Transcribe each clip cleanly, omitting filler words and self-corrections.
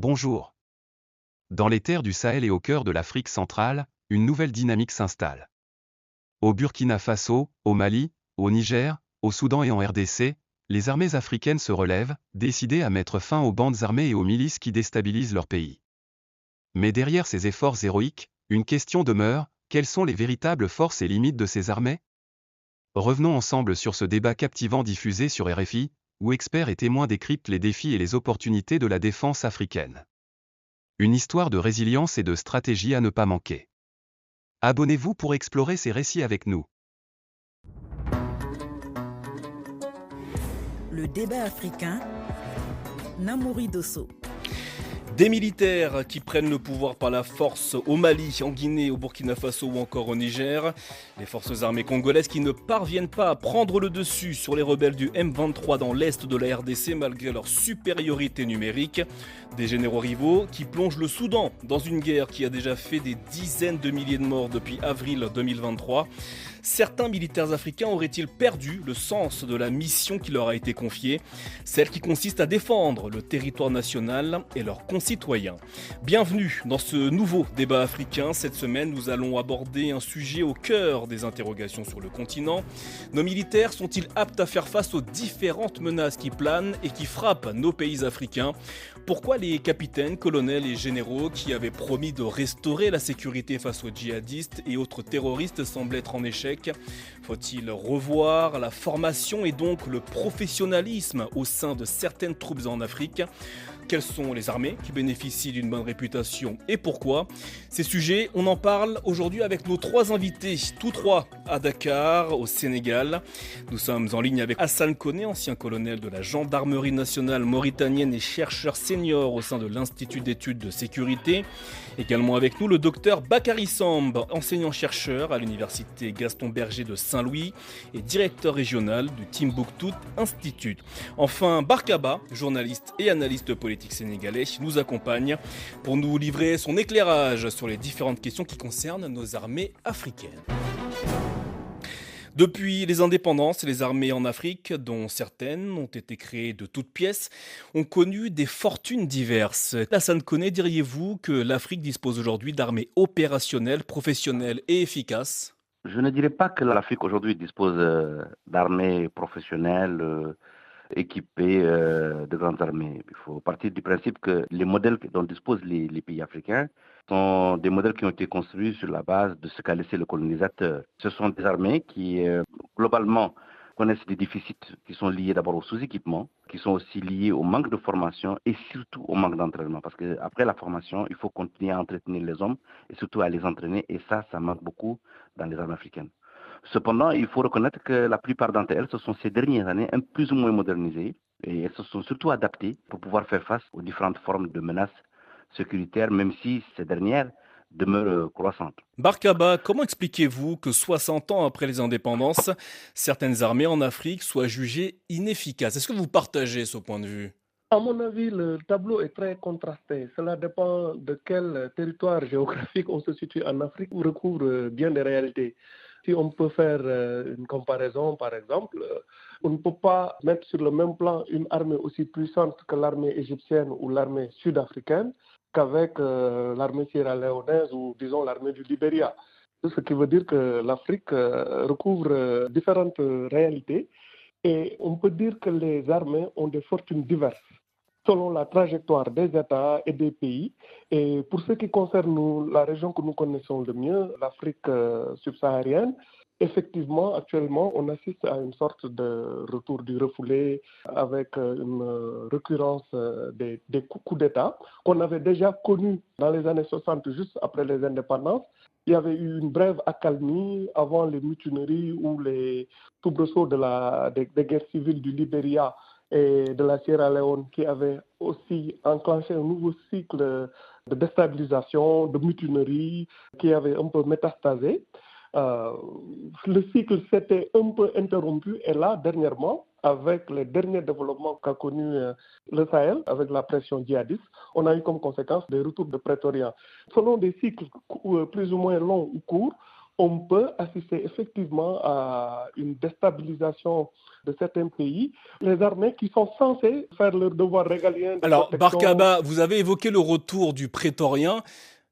Bonjour. Dans les terres du Sahel et au cœur de l'Afrique centrale, une nouvelle dynamique s'installe. Au Burkina Faso, au Mali, au Niger, au Soudan et en RDC, les armées africaines se relèvent, décidées à mettre fin aux bandes armées et aux milices qui déstabilisent leur pays. Mais derrière ces efforts héroïques, une question demeure, quelles sont les véritables forces et limites de ces armées? Revenons ensemble sur ce débat captivant diffusé sur RFI, où experts et témoins décryptent les défis et les opportunités de la défense africaine. Une histoire de résilience et de stratégie à ne pas manquer. Abonnez-vous pour explorer ces récits avec nous. Le débat africain, Namouri Dosso. Des militaires qui prennent le pouvoir par la force au Mali, en Guinée, au Burkina Faso ou encore au Niger. Les forces armées congolaises qui ne parviennent pas à prendre le dessus sur les rebelles du M23 dans l'est de la RDC malgré leur supériorité numérique. Des généraux rivaux qui plongent le Soudan dans une guerre qui a déjà fait des dizaines de milliers de morts depuis avril 2023. Certains militaires africains auraient-ils perdu le sens de la mission qui leur a été confiée, celle qui consiste à défendre le territoire national et leurs concitoyens. Bienvenue dans ce nouveau débat africain. Cette semaine, nous allons aborder un sujet au cœur des interrogations sur le continent. Nos militaires sont-ils aptes à faire face aux différentes menaces qui planent et qui frappent nos pays africains? Pourquoi les capitaines, colonels et généraux qui avaient promis de restaurer la sécurité face aux djihadistes et autres terroristes semblent être en échec? Faut-il revoir la formation et donc le professionnalisme au sein de certaines troupes en Afrique? Quelles sont les armées qui bénéficient d'une bonne réputation et pourquoi? Ces sujets, on en parle aujourd'hui avec nos trois invités, tous trois à Dakar, au Sénégal. Nous sommes en ligne avec Hassan Koné, ancien colonel de la gendarmerie nationale mauritanienne et chercheur senior au sein de l'Institut d'études de sécurité. Également avec nous le docteur Bakary Samb, enseignant-chercheur à l'université Gaston Berger de Saint-Louis et directeur régional du Timbuktu Institute. Enfin, Barkaba, journaliste et analyste politique sénégalais, nous accompagne pour nous livrer son éclairage sur les différentes questions qui concernent nos armées africaines. Depuis les indépendances, les armées en Afrique, dont certaines ont été créées de toutes pièces, ont connu des fortunes diverses. Hassan Koné, diriez-vous que l'Afrique dispose aujourd'hui d'armées opérationnelles, professionnelles et efficaces? Je ne dirais pas que l'Afrique aujourd'hui dispose d'armées professionnelles équipées de grandes armées. Il faut partir du principe que les modèles dont disposent les pays africains sont des modèles qui ont été construits sur la base de ce qu'a laissé le colonisateur. Ce sont des armées qui, globalement, connaissent des déficits qui sont liés d'abord au sous-équipement, qui sont aussi liés au manque de formation et surtout au manque d'entraînement. Parce qu'après la formation, il faut continuer à entretenir les hommes et surtout à les entraîner. Et ça manque beaucoup dans les armées africaines. Cependant, il faut reconnaître que la plupart d'entre elles se sont ces dernières années plus ou moins modernisées et elles se sont surtout adaptées pour pouvoir faire face aux différentes formes de menaces sécuritaires, même si ces dernières demeurent croissantes. Barkaba, comment expliquez-vous que 60 ans après les indépendances, certaines armées en Afrique soient jugées inefficaces? Est-ce que vous partagez ce point de vue? À mon avis, le tableau est très contrasté. Cela dépend de quel territoire géographique on se situe en Afrique où recouvre bien des réalités. Si on peut faire une comparaison, par exemple, on ne peut pas mettre sur le même plan une armée aussi puissante que l'armée égyptienne ou l'armée sud-africaine qu'avec l'armée sierra-léonaise ou, disons, l'armée du Libéria. Ce qui veut dire que l'Afrique recouvre différentes réalités et on peut dire que les armées ont des fortunes diverses selon la trajectoire des États et des pays. Et pour ce qui concerne nous, la région que nous connaissons le mieux, l'Afrique subsaharienne, effectivement, actuellement, on assiste à une sorte de retour du refoulé avec une récurrence des coups d'État qu'on avait déjà connus dans les années 60, juste après les indépendances. Il y avait eu une brève accalmie avant les mutineries ou les soubresauts des guerres civiles du Libéria et de la Sierra Leone qui avaient aussi enclenché un nouveau cycle de déstabilisation, de mutinerie qui avait un peu métastasé. Le cycle s'était un peu interrompu et là, dernièrement, avec les derniers développements qu'a connu le Sahel, avec la pression djihadiste, on a eu comme conséquence des retours de prétoriens. Selon des cycles plus ou moins longs ou courts, on peut assister effectivement à une déstabilisation de certains pays. Les armées qui sont censées faire leur devoir régalien de Alors, protection. Barkaba, vous avez évoqué le retour du prétorien.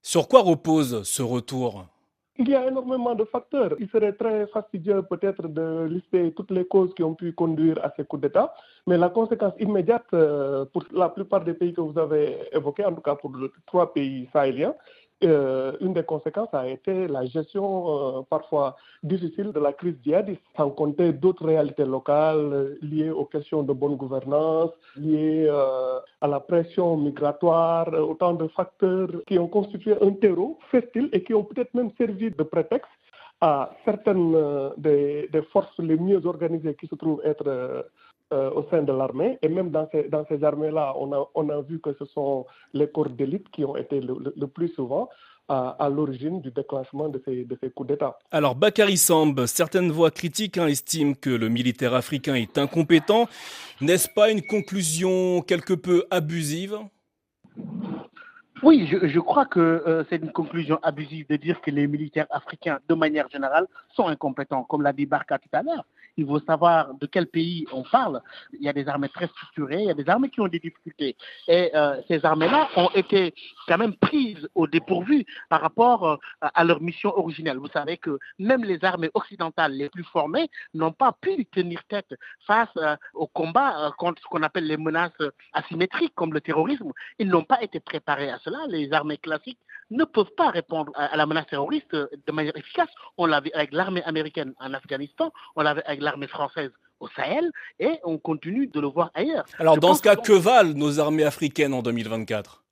Sur quoi repose ce retour? Il y a énormément de facteurs. Il serait très fastidieux peut-être de lister toutes les causes qui ont pu conduire à ces coups d'État, mais la conséquence immédiate pour la plupart des pays que vous avez évoqués, en tout cas pour les 3 pays sahéliens, une des conséquences a été la gestion parfois difficile de la crise djihadiste, sans compter d'autres réalités locales liées aux questions de bonne gouvernance, liées à la pression migratoire, autant de facteurs qui ont constitué un terreau fertile et qui ont peut-être même servi de prétexte à certaines des forces les mieux organisées qui se trouvent être au sein de l'armée. Et même dans ces armées-là, on a vu que ce sont les corps d'élite qui ont été le plus souvent à l'origine du déclenchement de ces coups d'État. Alors, Bakary Samb, certaines voix critiques estiment que le militaire africain est incompétent. N'est-ce pas une conclusion quelque peu abusive ? Oui, je crois que c'est une conclusion abusive de dire que les militaires africains, de manière générale, sont incompétents. Comme l'a dit Barka tout à l'heure, il faut savoir de quel pays on parle. Il y a des armées très structurées, il y a des armées qui ont des difficultés. Et ces armées-là ont été quand même prises au dépourvu par rapport à leur mission originelle. Vous savez que même les armées occidentales les plus formées n'ont pas pu tenir tête face au combat contre ce qu'on appelle les menaces asymétriques, comme le terrorisme. Ils n'ont pas été préparés à cela. Les armées classiques ne peuvent pas répondre à la menace terroriste de manière efficace. On l'a vu avec l'armée américaine en Afghanistan, on l'a vu avec l'armée française au Sahel, et on continue de le voir ailleurs. Alors, dans ce cas, que valent nos armées africaines en 2024 ?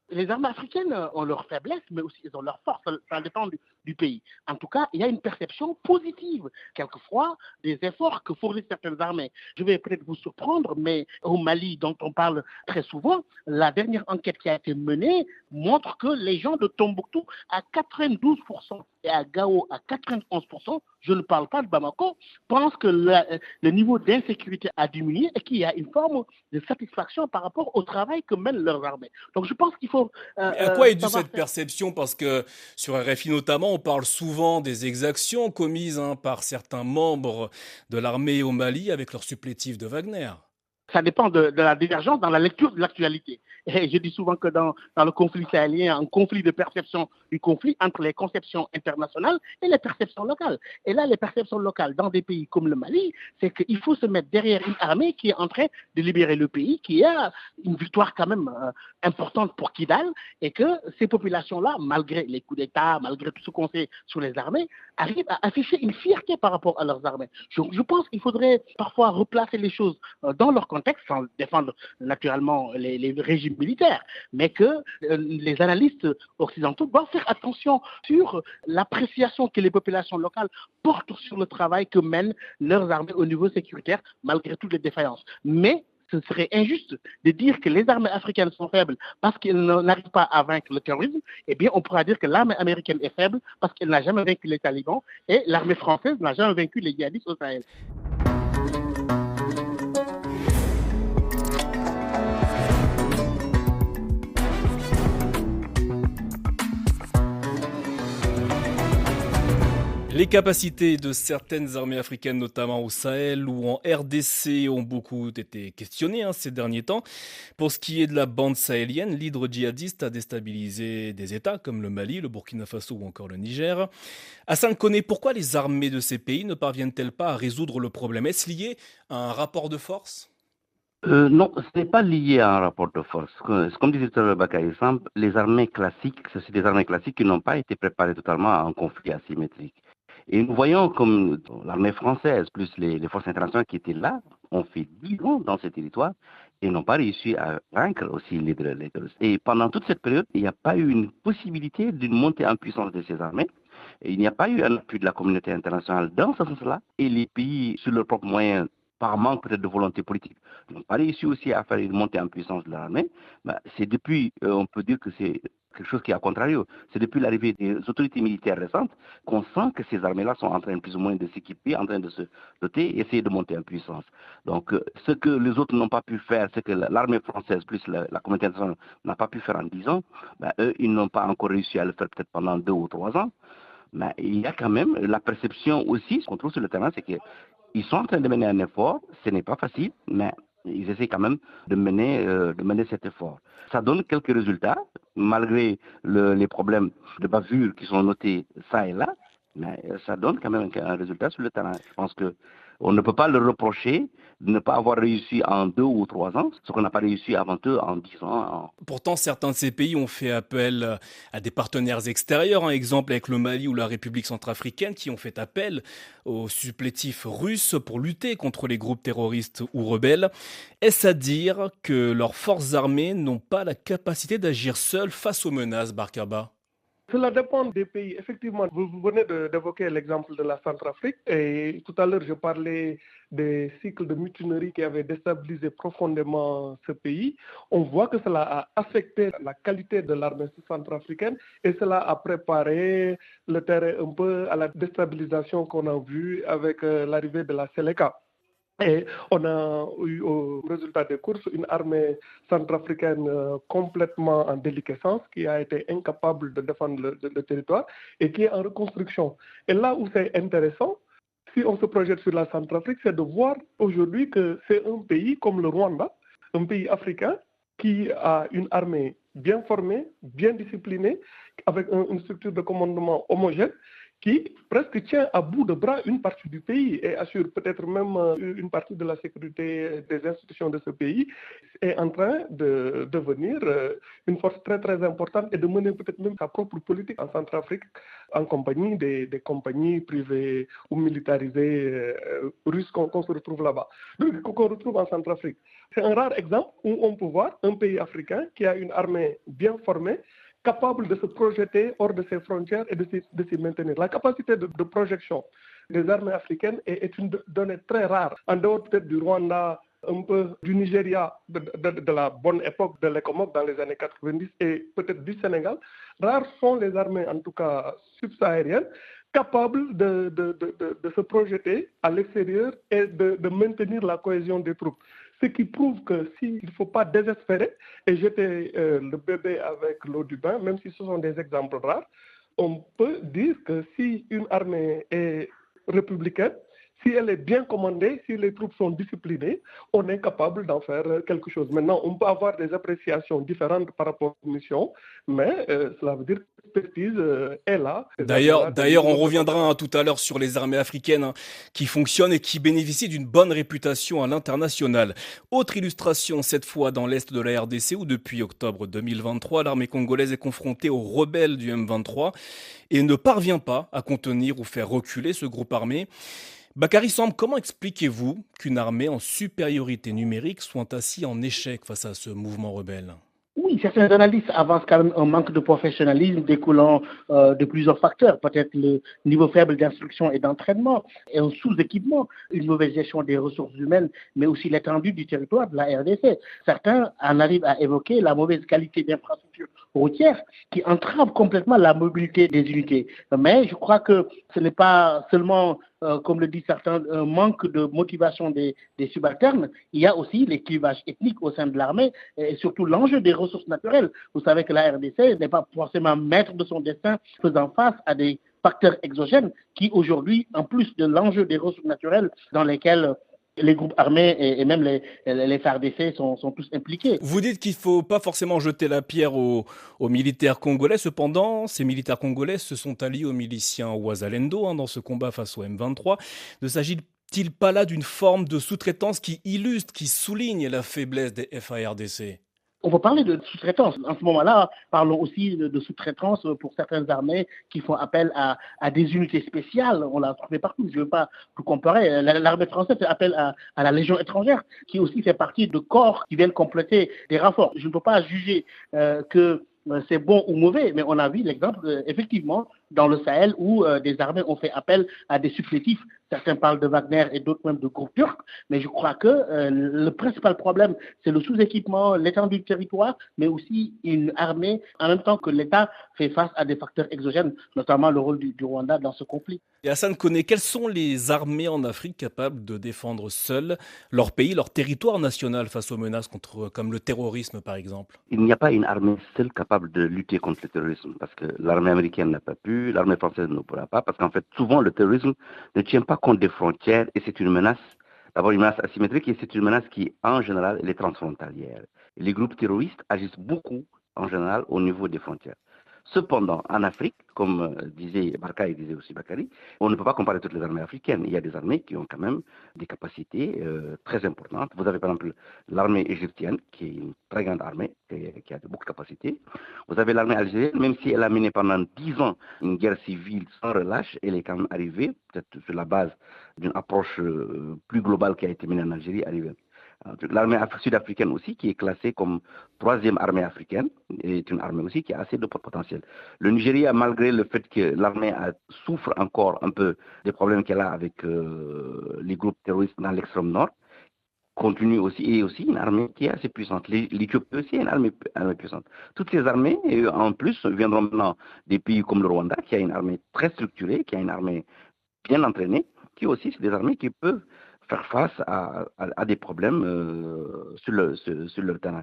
Les armées africaines ont leurs faiblesses, mais aussi ils ont leurs forces. Ça dépend du pays. En tout cas, il y a une perception positive, quelquefois, des efforts que fournissent certaines armées. Je vais peut-être vous surprendre, mais au Mali, dont on parle très souvent, la dernière enquête qui a été menée montre que les gens de Tombouctou, à 92% et à Gao, à 91%, je ne parle pas de Bamako, pensent que le niveau d'insécurité a diminué et qu'il y a une forme de satisfaction par rapport au travail que mènent leurs armées. Donc je pense qu'il faut... à quoi est due cette perception ? Parce que sur RFI notamment, on parle souvent des exactions commises par certains membres de l'armée au Mali avec leurs supplétifs de Wagner. Ça dépend de la divergence dans la lecture de l'actualité. Et je dis souvent que dans le conflit sahélien, un conflit de perception du conflit entre les conceptions internationales et les perceptions locales. Et là, les perceptions locales dans des pays comme le Mali, c'est qu'il faut se mettre derrière une armée qui est en train de libérer le pays, qui a une victoire quand même importante pour Kidal, et que ces populations-là, malgré les coups d'État, malgré tout ce qu'on sait sur les armées, arrivent à afficher une fierté par rapport à leurs armées. Je pense qu'il faudrait parfois replacer les choses dans leur contexte, sans défendre naturellement les régimes militaires, mais que les analystes occidentaux doivent faire attention sur l'appréciation que les populations locales portent sur le travail que mènent leurs armées au niveau sécuritaire, malgré toutes les défaillances. Mais ce serait injuste de dire que les armées africaines sont faibles parce qu'elles n'arrivent pas à vaincre le terrorisme. Eh bien, on pourra dire que l'armée américaine est faible parce qu'elle n'a jamais vaincu les talibans et l'armée française n'a jamais vaincu les djihadistes au Sahel. Les capacités de certaines armées africaines, notamment au Sahel ou en RDC, ont beaucoup été questionnées ces derniers temps. Pour ce qui est de la bande sahélienne, l'hydre djihadiste a déstabilisé des États comme le Mali, le Burkina Faso ou encore le Niger. Hassan Koné, pourquoi les armées de ces pays ne parviennent-elles pas à résoudre le problème ? Est-ce lié à un rapport de force ? Non, ce n'est pas lié à un rapport de force. Comme disait tout à l'heure Bakary Samb, les armées classiques, ce sont des armées classiques qui n'ont pas été préparées totalement à un conflit asymétrique. Et nous voyons comme l'armée française plus les forces internationales qui étaient là ont fait 10 ans dans ces territoires et n'ont pas réussi à vaincre aussi les terroristes. Et pendant toute cette période, il n'y a pas eu une possibilité d'une montée en puissance de ces armées. Et il n'y a pas eu un appui de la communauté internationale dans ce sens-là. Et les pays, sur leurs propres moyens, par manque peut-être de volonté politique, n'ont pas réussi aussi à faire une montée en puissance de l'armée. C'est depuis, on peut dire que c'est quelque chose qui est à contrario. C'est depuis l'arrivée des autorités militaires récentes qu'on sent que ces armées-là sont en train plus ou moins de s'équiper, en train de se doter et essayer de monter en puissance. Donc, ce que les autres n'ont pas pu faire, c'est que l'armée française plus la communauté internationale n'a pas pu faire en 10 ans, eux, ils n'ont pas encore réussi à le faire peut-être pendant 2 ou 3 ans. Mais il y a quand même la perception aussi, ce qu'on trouve sur le terrain, c'est qu'ils sont en train de mener un effort, ce n'est pas facile, mais ils essaient quand même de mener cet effort. Ça donne quelques résultats, malgré les problèmes de bavure qui sont notés ça et là, mais ça donne quand même un résultat sur le terrain. Je pense qu'on ne peut pas leur reprocher de ne pas avoir réussi en 2 ou 3 ans, ce qu'on n'a pas réussi avant eux en 10 ans. Pourtant, certains de ces pays ont fait appel à des partenaires extérieurs, exemple avec le Mali ou la République centrafricaine, qui ont fait appel aux supplétifs russes pour lutter contre les groupes terroristes ou rebelles. Est-ce à dire que leurs forces armées n'ont pas la capacité d'agir seules face aux menaces, Barkaba? Cela dépend des pays. Effectivement, vous venez d'évoquer l'exemple de la Centrafrique et tout à l'heure, je parlais des cycles de mutinerie qui avaient déstabilisé profondément ce pays. On voit que cela a affecté la qualité de l'armée centrafricaine et cela a préparé le terrain un peu à la déstabilisation qu'on a vue avec l'arrivée de la Seleka. Et on a eu au résultat des courses une armée centrafricaine complètement en déliquescence qui a été incapable de défendre le territoire et qui est en reconstruction. Et là où c'est intéressant, si on se projette sur la Centrafrique, c'est de voir aujourd'hui que c'est un pays comme le Rwanda, un pays africain qui a une armée bien formée, bien disciplinée, avec une structure de commandement homogène, qui presque tient à bout de bras une partie du pays et assure peut-être même une partie de la sécurité des institutions de ce pays, est en train de devenir une force très très importante et de mener peut-être même sa propre politique en Centrafrique en compagnie des compagnies privées ou militarisées russes qu'on se retrouve là-bas, qu'on retrouve en Centrafrique. C'est un rare exemple où on peut voir un pays africain qui a une armée bien formée, capable de se projeter hors de ses frontières et de s'y maintenir. La capacité de projection des armées africaines est une donnée très rare. En dehors peut-être du Rwanda, un peu du Nigeria, de la bonne époque de l'ECOMOG dans les années 90 et peut-être du Sénégal, rares sont les armées, en tout cas subsahariennes, capables de se projeter à l'extérieur et de maintenir la cohésion des troupes. Ce qui prouve que s'il ne faut pas désespérer et jeter le bébé avec l'eau du bain, même si ce sont des exemples rares, on peut dire que si une armée est républicaine, si elle est bien commandée, si les troupes sont disciplinées, on est capable d'en faire quelque chose. Maintenant, on peut avoir des appréciations différentes par rapport aux missions, mais cela veut dire que l'expertise est là. D'ailleurs, on reviendra tout à l'heure sur les armées africaines qui fonctionnent et qui bénéficient d'une bonne réputation à l'international. Autre illustration, cette fois dans l'est de la RDC, où depuis octobre 2023, l'armée congolaise est confrontée aux rebelles du M23 et ne parvient pas à contenir ou faire reculer ce groupe armé. Bakary Samb, comment expliquez-vous qu'une armée en supériorité numérique soit ainsi en échec face à ce mouvement rebelle ? Oui, certains analystes avancent quand même un manque de professionnalisme découlant de plusieurs facteurs. Peut-être le niveau faible d'instruction et d'entraînement et un sous-équipement, une mauvaise gestion des ressources humaines, mais aussi l'étendue du territoire de la RDC. Certains en arrivent à évoquer la mauvaise qualité d'infrastructures routières qui entrave complètement la mobilité des unités. Mais je crois que ce n'est pas seulement comme le disent certains, un manque de motivation des subalternes. Il y a aussi les clivages ethniques au sein de l'armée et surtout l'enjeu des ressources naturelles. Vous savez que la RDC n'est pas forcément maître de son destin faisant face à des facteurs exogènes qui aujourd'hui, en plus de l'enjeu des ressources naturelles dans lesquelles les groupes armés et même les FARDC sont tous impliqués. Vous dites qu'il ne faut pas forcément jeter la pierre aux militaires congolais. Cependant, ces militaires congolais se sont alliés aux miliciens Ouazalendo dans ce combat face au M23. Ne s'agit-il pas là d'une forme de sous-traitance qui illustre, qui souligne la faiblesse des FARDC ? On va parler de sous-traitance. En ce moment-là, parlons aussi de sous-traitance pour certaines armées qui font appel à des unités spéciales. On l'a trouvé partout. Je ne veux pas tout comparer. L'armée française fait appel à la Légion étrangère, qui aussi fait partie de corps qui viennent compléter des renforts. Je ne peux pas juger que c'est bon ou mauvais, mais on a vu l'exemple, effectivement, dans le Sahel où des armées ont fait appel à des supplétifs. Certains parlent de Wagner et d'autres même de groupes turcs, mais je crois que le principal problème, c'est le sous-équipement, l'étendue du territoire, mais aussi une armée, en même temps que l'État fait face à des facteurs exogènes, notamment le rôle du Rwanda dans ce conflit. Et Hassan Koné, quelles sont les armées en Afrique capables de défendre seules leur pays, leur territoire national face aux menaces comme le terrorisme par exemple ? Il n'y a pas une armée seule capable de lutter contre le terrorisme, parce que l'armée américaine n'a pas pu, plus, l'armée française ne pourra pas, parce qu'en fait, souvent, le terrorisme ne tient pas compte des frontières et c'est une menace, d'abord une menace asymétrique et c'est une menace qui, en général, elle est transfrontalière. Les groupes terroristes agissent beaucoup, en général, au niveau des frontières. Cependant, en Afrique, comme disait Barka et disait aussi Bakary, on ne peut pas comparer toutes les armées africaines. Il y a des armées qui ont quand même des capacités très importantes. Vous avez par exemple l'armée égyptienne, qui est une très grande armée, qui a beaucoup de capacités. Vous avez l'armée algérienne, même si elle a mené pendant 10 ans une guerre civile sans relâche, elle est quand même arrivée, peut-être sur la base d'une approche plus globale qui a été menée en Algérie, arrivée. L'armée sud-africaine aussi, qui est classée comme troisième armée africaine, est une armée aussi qui a assez de potentiel. Le Nigeria, malgré le fait que l'armée souffre encore un peu des problèmes qu'elle a avec les groupes terroristes dans l'extrême nord, continue aussi, et aussi une armée qui est assez puissante. L'Éthiopie aussi est une armée puissante. Toutes ces armées, en plus, viendront maintenant des pays comme le Rwanda, qui a une armée très structurée, qui a une armée bien entraînée, qui aussi, c'est des armées qui peuvent faire face à des problèmes sur le terrain.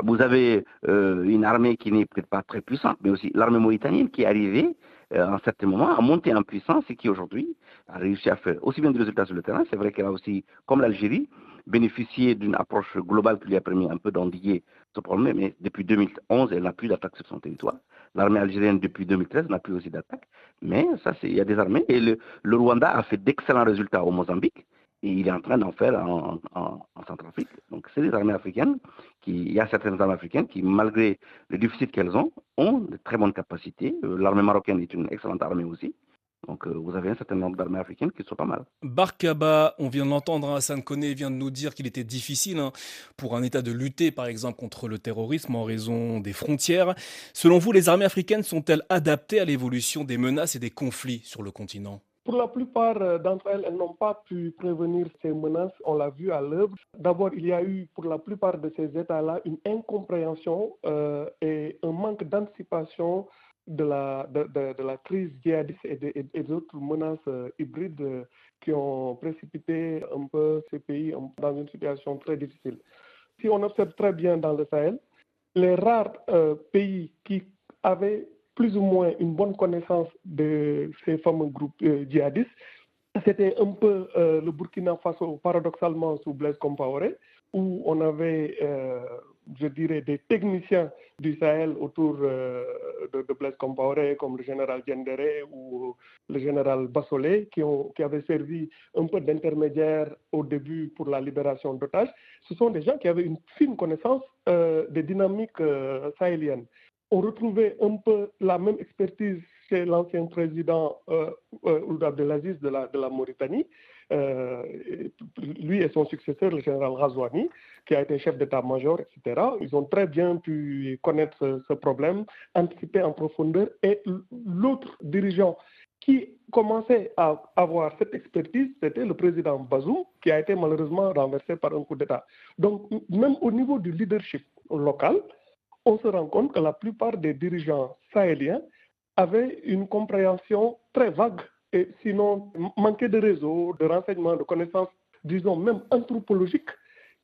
Vous avez une armée qui n'est peut-être pas très puissante, mais aussi l'armée mauritanienne qui est arrivée à un certain moment à monter en puissance et qui aujourd'hui a réussi à faire aussi bien de résultats sur le terrain. C'est vrai qu'elle a aussi, comme l'Algérie, bénéficié d'une approche globale qui lui a permis un peu d'endiguer ce problème, mais depuis 2011, elle n'a plus d'attaque sur son territoire. L'armée algérienne, depuis 2013, n'a plus aussi d'attaque. Mais ça, il y a des armées. Et le Rwanda a fait d'excellents résultats au Mozambique. Et il est en train d'en faire en Centrafrique. Donc, c'est des armées africaines. Il y a certaines armées africaines qui, malgré le déficit qu'elles ont de très bonnes capacités. L'armée marocaine est une excellente armée aussi. Donc, vous avez un certain nombre d'armées africaines qui sont pas mal. Barkaba, on vient de l'entendre, Hassan Koné vient de nous dire qu'il était difficile pour un État de lutter, par exemple, contre le terrorisme en raison des frontières. Selon vous, les armées africaines sont-elles adaptées à l'évolution des menaces et des conflits sur le continent ? Pour la plupart d'entre elles, elles n'ont pas pu prévenir ces menaces, on l'a vu à l'œuvre. D'abord, il y a eu pour la plupart de ces États-là une incompréhension et un manque d'anticipation de la crise djihadiste et d'autres menaces hybrides qui ont précipité un peu ces pays dans une situation très difficile. Si on observe très bien dans le Sahel, les rares pays qui avaient plus ou moins une bonne connaissance de ces fameux groupes djihadistes. C'était un peu le Burkina Faso, paradoxalement, sous Blaise Compaoré, où on avait, je dirais, des techniciens du Sahel autour de Blaise Compaoré, comme le général Diendéré ou le général Bassolé, qui avaient servi un peu d'intermédiaires au début pour la libération d'otages. Ce sont des gens qui avaient une fine connaissance des dynamiques sahéliennes. On retrouvait un peu la même expertise chez l'ancien président Ould Abdelaziz de la Mauritanie, lui et son successeur, le général Ghazouani, qui a été chef d'état-major, etc. Ils ont très bien pu connaître ce problème, anticiper en profondeur. Et l'autre dirigeant qui commençait à avoir cette expertise, c'était le président Bazoum, qui a été malheureusement renversé par un coup d'État. Donc, même au niveau du leadership local, on se rend compte que la plupart des dirigeants sahéliens avaient une compréhension très vague et sinon manquaient de réseau, de renseignements, de connaissances, disons même anthropologiques,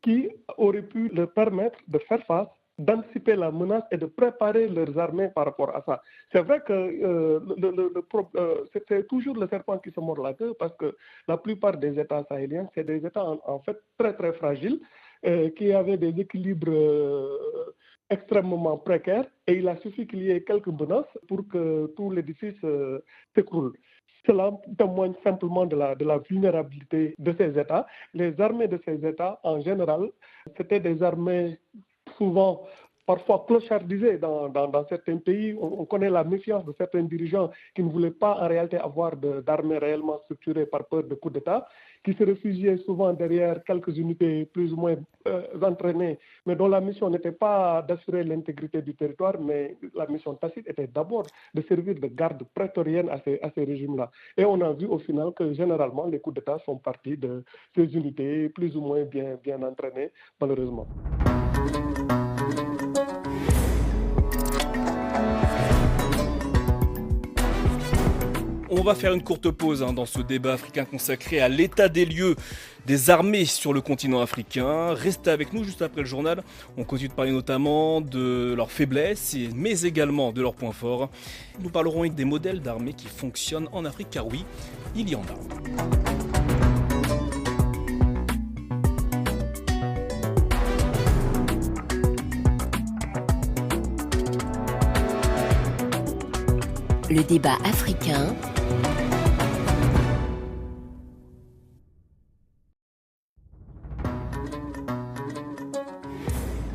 qui auraient pu leur permettre de faire face, d'anticiper la menace et de préparer leurs armées par rapport à ça. C'est vrai que c'est toujours le serpent qui se mord la queue parce que la plupart des États sahéliens, c'est des États en fait très très fragiles qui avaient des équilibres extrêmement précaires et il a suffi qu'il y ait quelques menaces pour que tout l'édifice s'écroule. Cela témoigne simplement de la vulnérabilité de ces États. Les armées de ces États, en général, c'était des armées souvent parfois clochardisées dans certains pays. On connaît la méfiance de certains dirigeants qui ne voulaient pas en réalité avoir d'armées réellement structurées par peur de coup d'État, qui se réfugiaient souvent derrière quelques unités plus ou moins entraînées, mais dont la mission n'était pas d'assurer l'intégrité du territoire, mais la mission tacite était d'abord de servir de garde prétorienne à ces régimes-là. Et on a vu au final que généralement les coups d'État sont partis de ces unités plus ou moins bien entraînées, malheureusement. On On va faire une courte pause dans ce débat africain consacré à l'état des lieux des armées sur le continent africain. Restez avec nous juste après le journal. On continue de parler notamment de leurs faiblesses, mais également de leurs points forts. Nous parlerons des modèles d'armées qui fonctionnent en Afrique, car oui, il y en a. Le débat africain.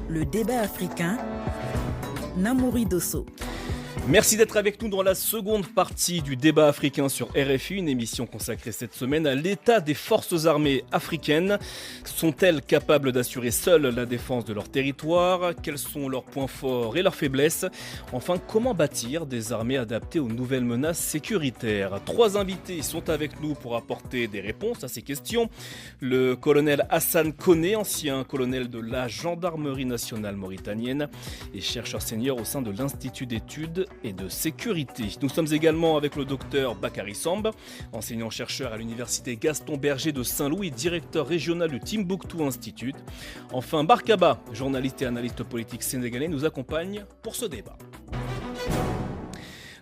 Le débat africain. Namouri Dosso. Merci d'être avec nous dans la seconde partie du débat africain sur RFI, une émission consacrée cette semaine à l'état des forces armées africaines. Sont-elles capables d'assurer seules la défense de leur territoire? Quels sont leurs points forts et leurs faiblesses? Enfin, comment bâtir des armées adaptées aux nouvelles menaces sécuritaires? 3 invités sont avec nous pour apporter des réponses à ces questions. Le colonel Hassan Koné, ancien colonel de la gendarmerie nationale mauritanienne et chercheur senior au sein de l'Institut d'études et de sécurité. Nous sommes également avec le docteur Bakary Samb, enseignant-chercheur à l'université Gaston Berger de Saint-Louis, directeur régional du Timbuktu Institute. Enfin, Barkaba, journaliste et analyste politique sénégalais, nous accompagne pour ce débat.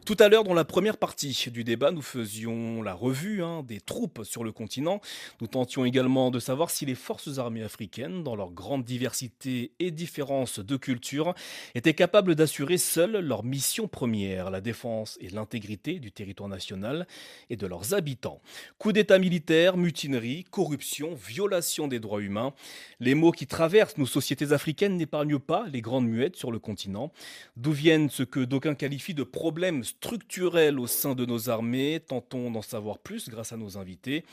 Tout à l'heure, dans la première partie du débat, nous faisions la revue des troupes sur le continent. Nous tentions également de savoir si les forces armées africaines, dans leur grande diversité et différence de culture, étaient capables d'assurer seules leur mission première, la défense et l'intégrité du territoire national et de leurs habitants. Coup d'État militaire, mutinerie, corruption, violation des droits humains. Les mots qui traversent nos sociétés africaines n'épargnent pas les grandes muettes sur le continent. D'où viennent ce que d'aucuns qualifient de problèmes structurels au sein de nos armées? Tentons d'en savoir plus grâce à nos invités.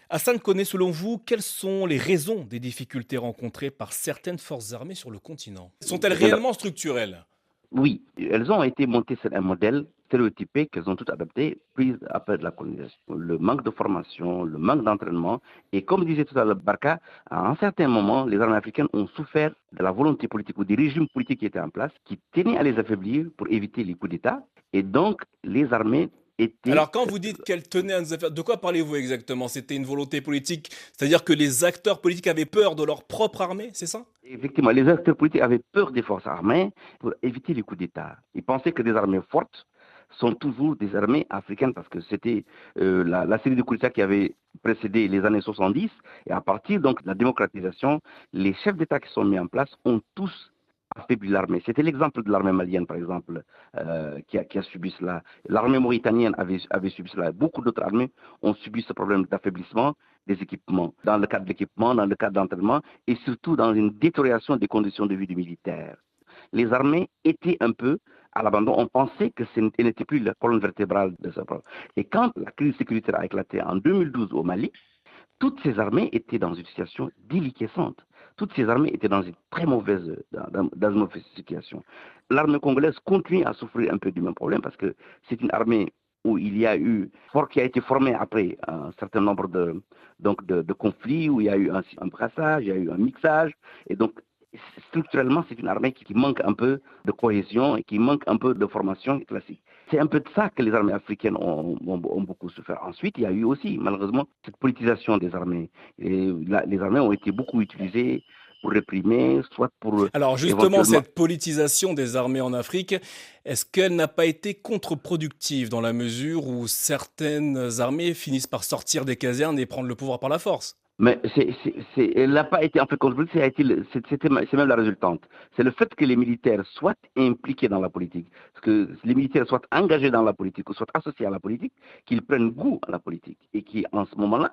Hassan Koné, selon vous, quelles sont les raisons des difficultés rencontrées par certaines forces armées sur le continent? Sont-elles réellement structurelles? Oui, elles ont été montées sur un modèle stéréotypé qu'elles ont toutes adapté, prises après de la colonisation. Le manque de formation, le manque d'entraînement. Et comme disait tout à l'heure Barka, à un certain moment, les armées africaines ont souffert de la volonté politique ou des régimes politiques qui étaient en place, qui tenaient à les affaiblir pour éviter les coups d'État. Et donc, les armées étaient... Alors, quand vous dites qu'elles tenaient à nous affaiblir, de quoi parlez-vous exactement? C'était une volonté politique, c'est-à-dire que les acteurs politiques avaient peur de leur propre armée, c'est ça? Effectivement, les acteurs politiques avaient peur des forces armées pour éviter les coups d'État. Ils pensaient que des armées fortes sont toujours des armées africaines parce que c'était la série de coups d'État qui avait précédé les années 70. Et à partir donc de la démocratisation, les chefs d'État qui sont mis en place ont tous affaibli l'armée. C'était l'exemple de l'armée malienne, par exemple, qui a subi cela. L'armée mauritanienne avait subi cela. Beaucoup d'autres armées ont subi ce problème d'affaiblissement des équipements, dans le cadre de l'équipement, dans le cadre d'entraînement, et surtout dans une détérioration des conditions de vie du militaire. Les armées étaient un peu à l'abandon. On pensait que ce n'était plus la colonne vertébrale de ce problème. Et quand la crise sécuritaire a éclaté en 2012 au Mali, toutes ces armées étaient dans une situation déliquescente. Toutes ces armées étaient dans une très mauvaise situation. L'armée congolaise continue à souffrir un peu du même problème parce que c'est une armée où il y a eu, qui a été formée après un certain nombre de conflits, où il y a eu un brassage, il y a eu un mixage. Et donc, structurellement, c'est une armée qui manque un peu de cohésion et qui manque un peu de formation classique. C'est un peu de ça que les armées africaines ont beaucoup souffert. Ensuite, il y a eu aussi, malheureusement, cette politisation des armées. Et les armées ont été beaucoup utilisées pour réprimer, soit pour... Alors justement, cette politisation des armées en Afrique, est-ce qu'elle n'a pas été contre-productive dans la mesure où certaines armées finissent par sortir des casernes et prendre le pouvoir par la force? Mais elle n'a pas été en fait contre-productive, c'est même la résultante. C'est le fait que les militaires soient impliqués dans la politique, que les militaires soient engagés dans la politique ou soient associés à la politique, qu'ils prennent goût à la politique et qui, en ce moment-là,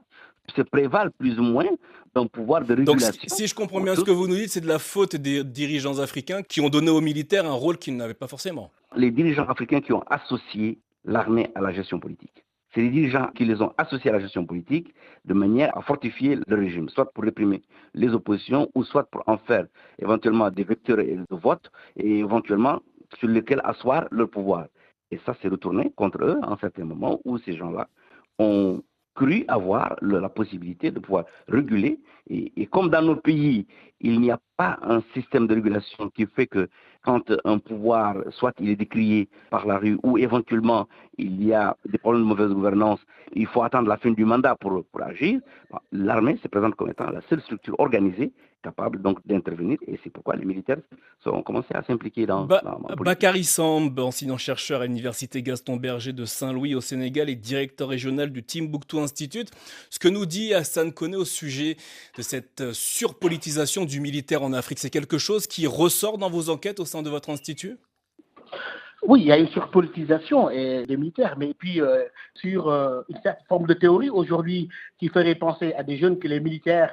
se prévalent plus ou moins d'un pouvoir de régulation. Donc, si je comprends bien ce que vous nous dites, c'est de la faute des dirigeants africains qui ont donné aux militaires un rôle qu'ils n'avaient pas forcément. Les dirigeants africains qui ont associé l'armée à la gestion politique. C'est les dirigeants qui les ont associés à la gestion politique de manière à fortifier le régime, soit pour réprimer les oppositions ou soit pour en faire éventuellement des vecteurs de vote et éventuellement sur lesquels asseoir leur pouvoir. Et ça s'est retourné contre eux à un certain moment où ces gens-là ont cru avoir la possibilité de pouvoir réguler. Et comme dans nos pays, il n'y a pas un système de régulation qui fait que quand un pouvoir, soit il est décrié par la rue ou éventuellement il y a des problèmes de mauvaise gouvernance, il faut attendre la fin du mandat pour agir. L'armée se présente comme étant la seule structure organisée capable donc d'intervenir et c'est pourquoi les militaires ont commencé à s'impliquer dans la politique. Bakary Samb, enseignant-chercheur à l'université Gaston Berger de Saint-Louis au Sénégal et directeur régional du Timbuktu Institute. Ce que nous dit Hassan Koné au sujet de cette surpolitisation du militaire en Afrique, c'est quelque chose qui ressort dans vos enquêtes au sein de votre institut ? Oui, il y a une surpolitisation des militaires, mais puis sur une certaine forme de théorie aujourd'hui qui ferait penser à des jeunes que les militaires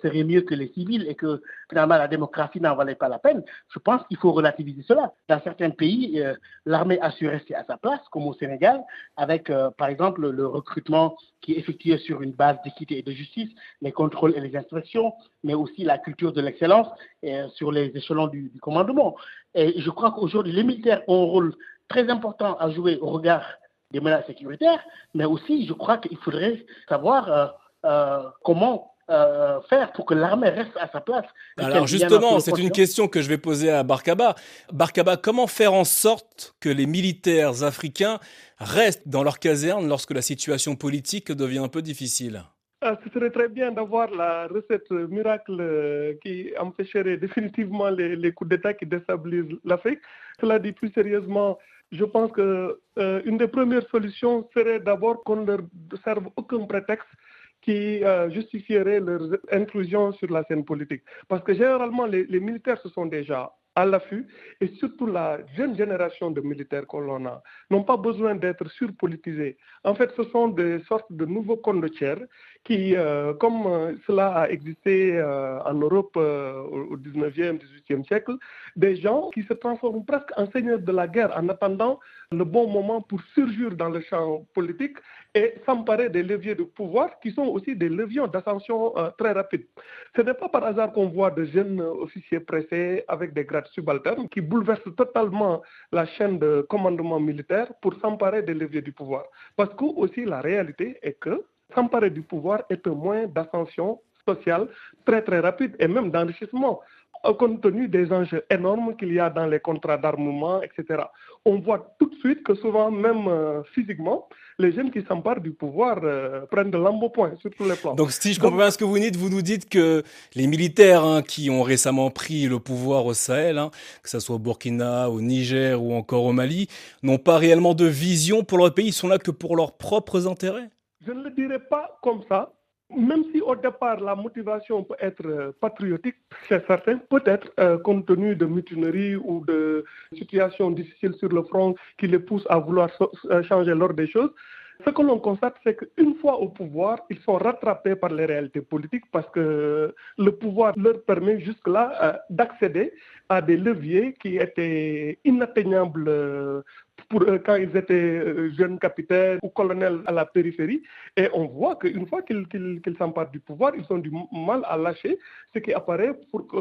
seraient mieux que les civils et que finalement la démocratie n'en valait pas la peine. Je pense qu'il faut relativiser cela. Dans certains pays, l'armée a su rester à sa place, comme au Sénégal, avec par exemple le recrutement qui est effectué sur une base d'équité et de justice, les contrôles et les instructions, mais aussi la culture de l'excellence sur les échelons du commandement. Et je crois qu'aujourd'hui, les militaires ont un rôle très important à jouer au regard des menaces sécuritaires, mais aussi je crois qu'il faudrait savoir comment faire pour que l'armée reste à sa place. Alors justement, c'est une question que je vais poser à Barkaba. Barkaba, comment faire en sorte que les militaires africains restent dans leur caserne lorsque la situation politique devient un peu difficile ? Ce serait très bien d'avoir la recette miracle qui empêcherait définitivement les coups d'État qui déstabilisent l'Afrique. Cela dit plus sérieusement, je pense qu'une des premières solutions serait d'abord qu'on ne leur serve aucun prétexte qui justifierait leur inclusion sur la scène politique. Parce que généralement, les militaires se sont déjà à l'affût et surtout la jeune génération de militaires que l'on a n'ont pas besoin d'être surpolitisés. En fait, ce sont des sortes de nouveaux condottières qui, comme cela a existé en Europe au 19e, 18e siècle, des gens qui se transforment presque en seigneurs de la guerre en attendant le bon moment pour surgir dans le champ politique et s'emparer des leviers de pouvoir qui sont aussi des leviers d'ascension très rapides. Ce n'est pas par hasard qu'on voit de jeunes officiers pressés avec des grades subalternes qui bouleversent totalement la chaîne de commandement militaire pour s'emparer des leviers du pouvoir. Parce que aussi la réalité est que s'emparer du pouvoir est un moyen d'ascension sociale très très rapide et même d'enrichissement compte tenu des enjeux énormes qu'il y a dans les contrats d'armement, etc. On voit tout de suite que souvent, même physiquement, les jeunes qui s'emparent du pouvoir prennent de l'embonpoint sur tous les plans. Donc si je comprends bien ce que vous nous dites que les militaires qui ont récemment pris le pouvoir au Sahel, que ce soit au Burkina, au Niger ou encore au Mali, n'ont pas réellement de vision pour leur pays, ils sont là que pour leurs propres intérêts ? Je ne le dirais pas comme ça. Même si au départ la motivation peut être patriotique chez certains, peut-être compte tenu de mutineries ou de situations difficiles sur le front qui les poussent à vouloir changer l'ordre des choses, ce que l'on constate, c'est qu'une fois au pouvoir, ils sont rattrapés par les réalités politiques parce que le pouvoir leur permet jusque-là d'accéder à des leviers qui étaient inatteignables pour quand ils étaient jeunes capitaines ou colonels à la périphérie. Et on voit qu'une fois qu'ils s'emparent du pouvoir, ils ont du mal à lâcher ce qui apparaît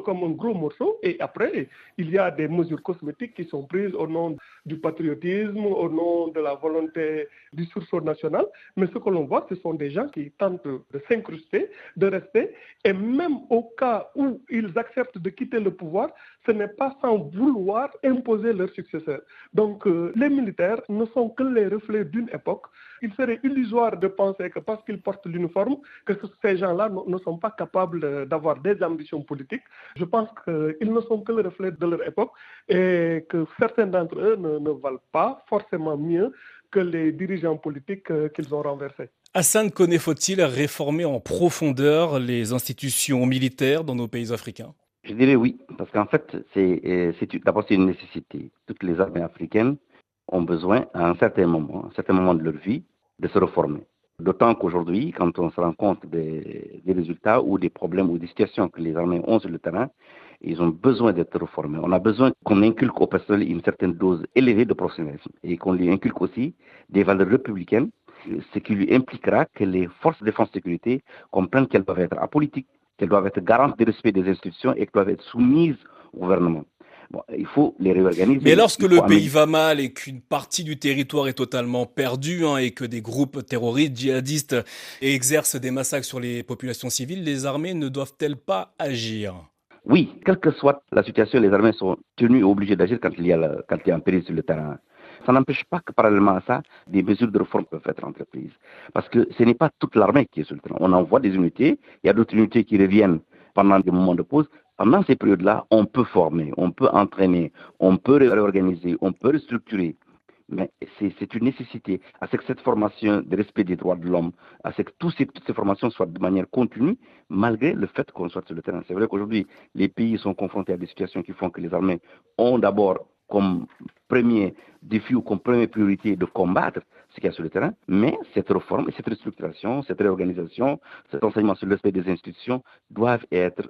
comme un gros morceau. Et après, il y a des mesures cosmétiques qui sont prises au nom du patriotisme, au nom de la volonté du sursaut national. Mais ce que l'on voit, ce sont des gens qui tentent de s'incruster, de rester. Et même au cas où ils acceptent de quitter le pouvoir, ce n'est pas sans vouloir imposer leur successeur. Donc, les militaires ne sont que les reflets d'une époque. Il serait illusoire de penser que parce qu'ils portent l'uniforme, que ces gens-là ne sont pas capables d'avoir des ambitions politiques. Je pense qu'ils ne sont que le reflet de leur époque et que certains d'entre eux ne valent pas forcément mieux que les dirigeants politiques qu'ils ont renversés. Hassan Koné, faut-il réformer en profondeur les institutions militaires dans nos pays africains ? Je dirais oui, parce qu'en fait, d'abord c'est une nécessité. Toutes les armées africaines ont besoin, à un certain moment de leur vie, de se reformer. D'autant qu'aujourd'hui, quand on se rend compte des résultats ou des problèmes ou des situations que les armées ont sur le terrain, ils ont besoin d'être reformés. On a besoin qu'on inculque au personnel une certaine dose élevée de professionnalisme et qu'on lui inculque aussi des valeurs républicaines, ce qui lui impliquera que les forces de défense et de sécurité comprennent qu'elles doivent être apolitiques, qu'elles doivent être garantes du respect des institutions et qu'elles doivent être soumises au gouvernement. Bon, il faut les réorganiser. Mais lorsque le pays va mal et qu'une partie du territoire est totalement perdue et que des groupes terroristes, djihadistes exercent des massacres sur les populations civiles, les armées ne doivent-elles pas agir ? Oui, quelle que soit la situation, les armées sont tenues et obligées d'agir quand il y a un péril sur le terrain. Ça n'empêche pas que parallèlement à ça, des mesures de réforme peuvent être entreprises. Parce que ce n'est pas toute l'armée qui est sur le terrain. On envoie des unités, il y a d'autres unités qui reviennent pendant des moments de pause. Pendant ces périodes-là, on peut former, on peut entraîner, on peut réorganiser, on peut restructurer. Mais c'est une nécessité à ce que cette formation de respect des droits de l'homme, à ce que toutes ces formations soient de manière continue, malgré le fait qu'on soit sur le terrain. C'est vrai qu'aujourd'hui, les pays sont confrontés à des situations qui font que les armées ont d'abord comme premier défi ou comme première priorité de combattre ce qu'il y a sur le terrain, mais cette réforme, cette restructuration, cette réorganisation, cet enseignement sur le respect des institutions doivent être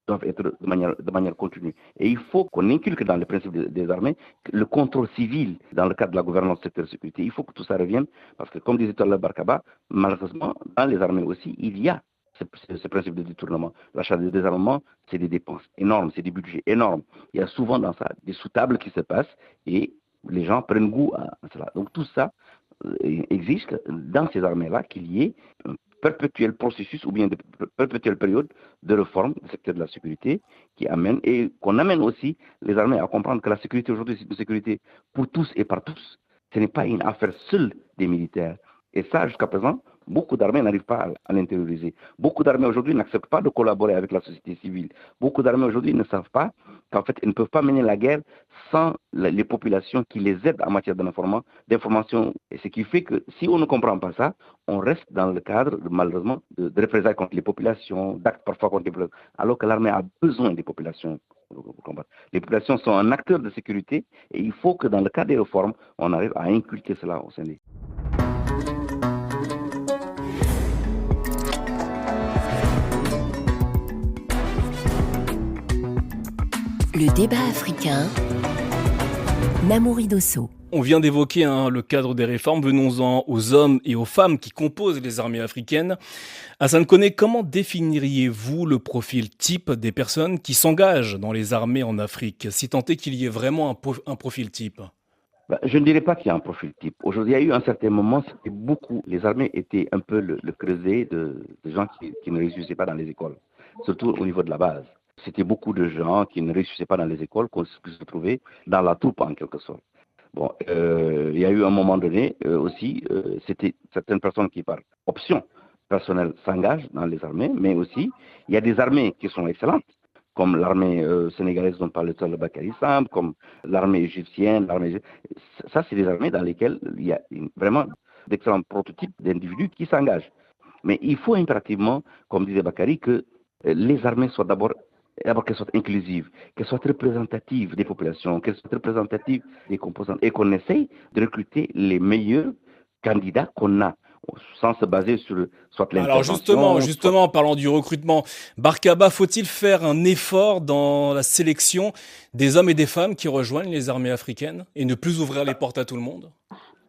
de manière continue. Et il faut qu'on inculque dans le principe des armées le contrôle civil dans le cadre de la gouvernance du secteur de sécurité. Il faut que tout ça revienne parce que, comme disait tout à l'heure Barkaba, malheureusement, dans les armées aussi, il y a ce principe de détournement. L'achat de désarmement, c'est des dépenses énormes, c'est des budgets énormes. Il y a souvent dans ça des sous-tables qui se passent et les gens prennent goût à cela. Donc tout ça exige dans ces armées-là qu'il y ait un perpétuel processus ou bien de perpétuelle période de réforme du secteur de la sécurité qui amène et qu'on amène aussi les armées à comprendre que la sécurité aujourd'hui, c'est une sécurité pour tous et par tous. Ce n'est pas une affaire seule des militaires. Et ça, jusqu'à présent, beaucoup d'armées n'arrivent pas à l'intérioriser. Beaucoup d'armées aujourd'hui n'acceptent pas de collaborer avec la société civile. Beaucoup d'armées aujourd'hui ne savent pas qu'en fait, elles ne peuvent pas mener la guerre sans les populations qui les aident en matière d'information. Et ce qui fait que si on ne comprend pas ça, on reste dans le cadre, malheureusement, de représailles contre les populations, d'actes parfois contre les populations, alors que l'armée a besoin des populations pour combattre. Les populations sont un acteur de sécurité et il faut que dans le cadre des réformes, on arrive à inculquer cela au sein des... Le débat africain, Namouri Dosso. On vient d'évoquer le cadre des réformes. Venons-en aux hommes et aux femmes qui composent les armées africaines. Hassan Koné, comment définiriez-vous le profil type des personnes qui s'engagent dans les armées en Afrique, si tant est qu'il y ait vraiment un profil type? Je ne dirais pas qu'il y a un profil type. Aujourd'hui, il y a eu un certain moment, les armées étaient un peu le creuset de gens qui ne réussissaient pas dans les écoles, surtout au niveau de la base. C'était beaucoup de gens qui ne réussissaient pas dans les écoles, qui se trouvaient dans la troupe en quelque sorte. Bon, il y a eu un moment donné aussi, c'était certaines personnes qui par option personnelle s'engagent dans les armées, mais aussi il y a des armées qui sont excellentes, comme l'armée sénégalaise dont parle le Bakary Samb, comme l'armée égyptienne. Ça, c'est des armées dans lesquelles il y a vraiment d'excellents prototypes d'individus qui s'engagent. Mais il faut impérativement, comme disait Bakary, que les armées soient d'abord qu'elles soient inclusives, qu'elles soient représentatives des populations, qu'elles soient représentatives des composantes et qu'on essaye de recruter les meilleurs candidats qu'on a, sans se baser sur soit l'intervention... Alors justement, parlant du recrutement, Barkaba, faut-il faire un effort dans la sélection des hommes et des femmes qui rejoignent les armées africaines et ne plus ouvrir les portes à tout le monde?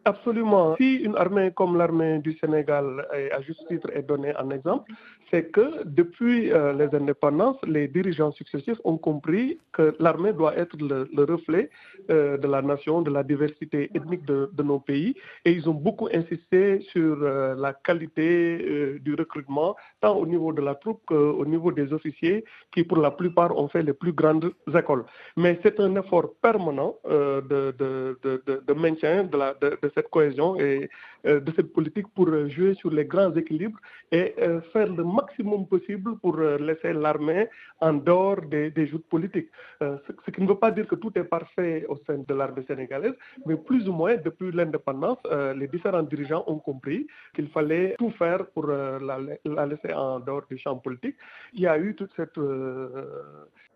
Absolument. Si une armée comme l'armée du Sénégal, à juste titre, est donnée en exemple, c'est que depuis les indépendances, les dirigeants successifs ont compris que l'armée doit être le reflet de la nation, de la diversité ethnique de nos pays. Et ils ont beaucoup insisté sur la qualité du recrutement, tant au niveau de la troupe qu'au niveau des officiers, qui pour la plupart ont fait les plus grandes écoles. Mais c'est un effort permanent de maintien de cette cohésion et de cette politique pour jouer sur les grands équilibres et faire le maximum possible pour laisser l'armée en dehors des joutes politiques. Ce qui ne veut pas dire que tout est parfait au sein de l'armée sénégalaise, mais plus ou moins depuis l'indépendance, les différents dirigeants ont compris qu'il fallait tout faire pour la laisser en dehors du champ politique. Il y a eu toute cette...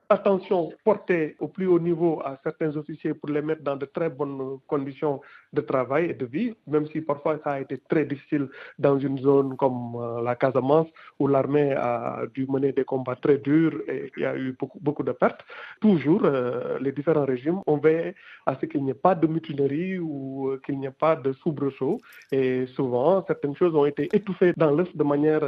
attention portée au plus haut niveau à certains officiers pour les mettre dans de très bonnes conditions de travail et de vie, même si parfois ça a été très difficile dans une zone comme la Casamance, où l'armée a dû mener des combats très durs et il y a eu beaucoup de pertes. Toujours, les différents régimes ont veillé à ce qu'il n'y ait pas de mutinerie ou qu'il n'y ait pas de soubresaut. Et souvent, certaines choses ont été étouffées dans l'œuf de manière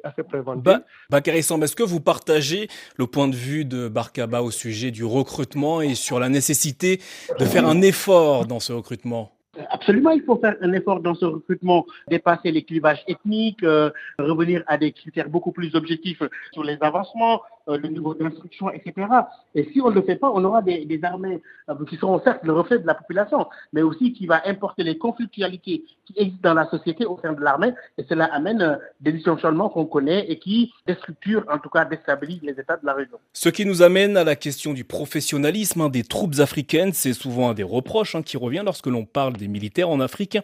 assez préventive. Bakary Samb, est-ce que vous partagez le point de vue de Barkaba au sujet du recrutement et sur la nécessité de faire un effort dans ce recrutement? Absolument, il faut faire un effort dans ce recrutement, dépasser les clivages ethniques, revenir à des critères beaucoup plus objectifs sur les avancements, le niveau d'instruction, etc. Et si on ne le fait pas, on aura des armées qui seront certes le reflet de la population, mais aussi qui va importer les conflictualités qui existent dans la société au sein de l'armée, et cela amène des dysfonctionnements qu'on connaît et qui déstructurent, en tout cas déstabilisent les États de la région. Ce qui nous amène à la question du professionnalisme des troupes africaines. C'est souvent un des reproches qui revient lorsque l'on parle des militaires en Afrique.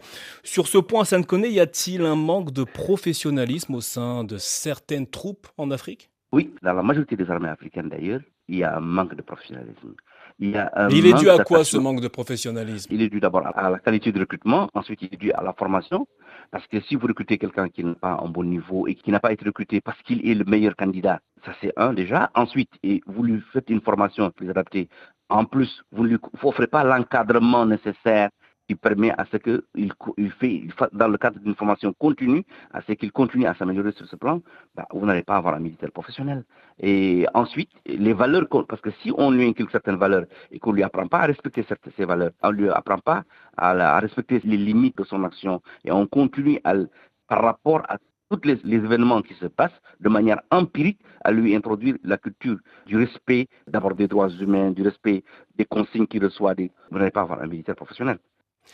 Sur ce point, Sankone, y a-t-il un manque de professionnalisme au sein de certaines troupes en Afrique? Oui, dans la majorité des armées africaines d'ailleurs, il y a un manque de professionnalisme. Il est dû à quoi ce manque de professionnalisme? Il est dû d'abord à la qualité de recrutement, ensuite il est dû à la formation, parce que si vous recrutez quelqu'un qui n'est pas en bon niveau et qui n'a pas été recruté parce qu'il est le meilleur candidat, ça c'est un déjà. Ensuite, et vous lui faites une formation plus adaptée. En plus, vous ne lui offrez pas l'encadrement nécessaire qui permet à ce qu'il dans le cadre d'une formation continue, à ce qu'il continue à s'améliorer sur ce plan, vous n'allez pas avoir un militaire professionnel. Et ensuite, les valeurs, parce que si on lui inculque certaines valeurs et qu'on ne lui apprend pas à respecter ces valeurs, on ne lui apprend pas à respecter les limites de son action, et on continue par rapport à tous les événements qui se passent, de manière empirique, à lui introduire la culture du respect, d'abord des droits humains, du respect des consignes qu'il reçoit, vous n'allez pas avoir un militaire professionnel.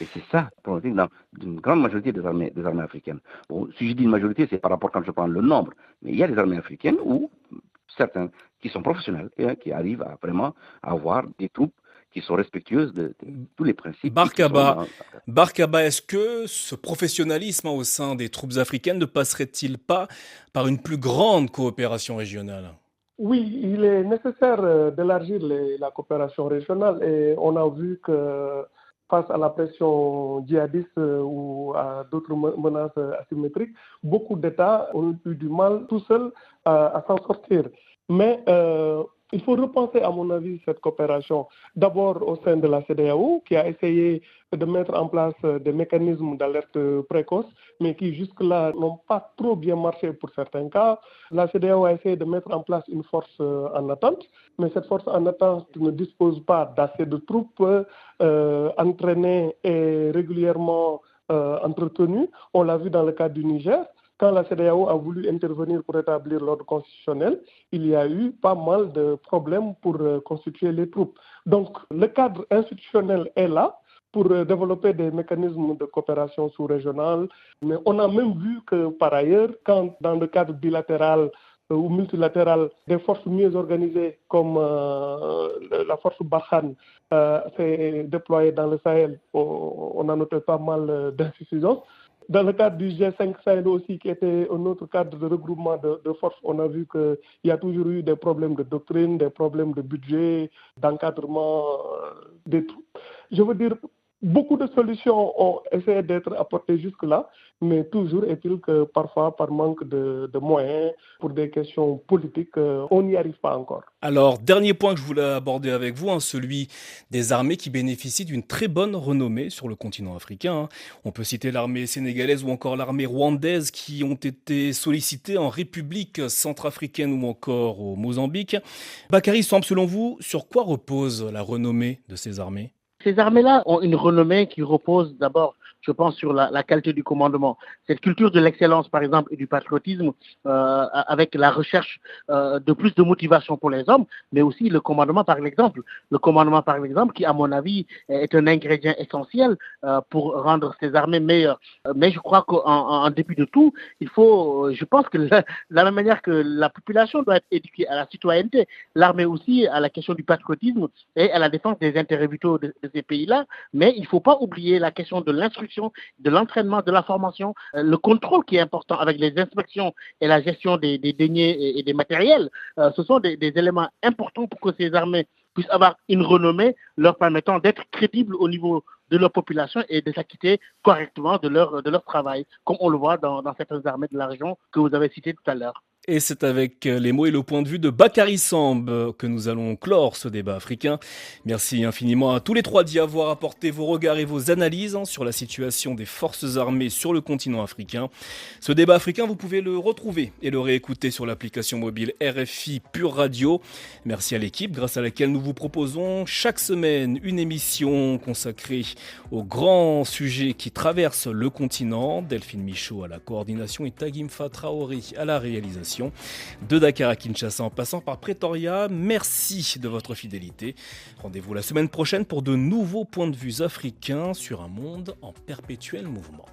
Et c'est ça, dans une grande majorité des armées africaines. Bon, si je dis une majorité, c'est par rapport quand je prends le nombre. Mais il y a des armées africaines où certains qui sont professionnels, qui arrivent à vraiment avoir des troupes qui sont respectueuses de tous les principes. Barkaba, est-ce que ce professionnalisme au sein des troupes africaines ne passerait-il pas par une plus grande coopération régionale? Oui, il est nécessaire d'élargir la coopération régionale et on a vu que face à la pression djihadiste ou à d'autres menaces asymétriques, beaucoup d'États ont eu du mal tout seuls à s'en sortir. Mais il faut repenser, à mon avis, cette coopération. D'abord au sein de la CEDEAO, qui a essayé de mettre en place des mécanismes d'alerte précoce, mais qui jusque-là n'ont pas trop bien marché pour certains cas. La CEDEAO a essayé de mettre en place une force en attente, mais cette force en attente ne dispose pas d'assez de troupes entraînées et régulièrement entretenues. On l'a vu dans le cas du Niger. Quand la CEDEAO a voulu intervenir pour établir l'ordre constitutionnel, il y a eu pas mal de problèmes pour constituer les troupes. Donc, le cadre institutionnel est là pour développer des mécanismes de coopération sous-régionale. Mais on a même vu que, par ailleurs, quand dans le cadre bilatéral ou multilatéral, des forces mieux organisées comme la force Barkhane s'est déployée dans le Sahel, on a noté pas mal d'insuffisances. Dans le cadre du G5 Sahel aussi, qui était un autre cadre de regroupement de forces, on a vu qu'il y a toujours eu des problèmes de doctrine, des problèmes de budget, d'encadrement des troupes. Je veux dire, beaucoup de solutions ont essayé d'être apportées jusque-là, mais toujours est-il que parfois, par manque de moyens, pour des questions politiques, on n'y arrive pas encore. Alors, dernier point que je voulais aborder avec vous, celui des armées qui bénéficient d'une très bonne renommée sur le continent africain. On peut citer l'armée sénégalaise ou encore l'armée rwandaise qui ont été sollicitées en République centrafricaine ou encore au Mozambique. Bakary Samb, selon vous, sur quoi repose la renommée de ces armées ? Ces armées-là ont une renommée qui repose d'abord, je pense, sur la qualité du commandement. Cette culture de l'excellence, par exemple, et du patriotisme, avec la recherche de plus de motivation pour les hommes, mais aussi le commandement par l'exemple. Le commandement par l'exemple qui, à mon avis, est un ingrédient essentiel pour rendre ces armées meilleures. Mais je crois qu'en dépit de tout, il faut, je pense que de la même manière que la population doit être éduquée à la citoyenneté, l'armée aussi à la question du patriotisme et à la défense des intérêts vitaux de ces pays-là, mais il ne faut pas oublier la question de l'instruction, de l'entraînement, de la formation, le contrôle qui est important avec les inspections et la gestion des deniers et des matériels. Ce sont des éléments importants pour que ces armées puissent avoir une renommée leur permettant d'être crédibles au niveau de leur population et de s'acquitter correctement de leur travail, comme on le voit dans certaines armées de la région que vous avez citées tout à l'heure. Et c'est avec les mots et le point de vue de Bakary Samb que nous allons clore ce débat africain. Merci infiniment à tous les trois d'y avoir apporté vos regards et vos analyses sur la situation des forces armées sur le continent africain. Ce débat africain, vous pouvez le retrouver et le réécouter sur l'application mobile RFI Pure Radio. Merci à l'équipe grâce à laquelle nous vous proposons chaque semaine une émission consacrée aux grands sujets qui traversent le continent. Delphine Michaud à la coordination et Tagimfa Traoré à la réalisation. négociations. De Dakar à Kinshasa en passant par Pretoria, merci de votre fidélité. Rendez-vous la semaine prochaine pour de nouveaux points de vue africains sur un monde en perpétuel mouvement.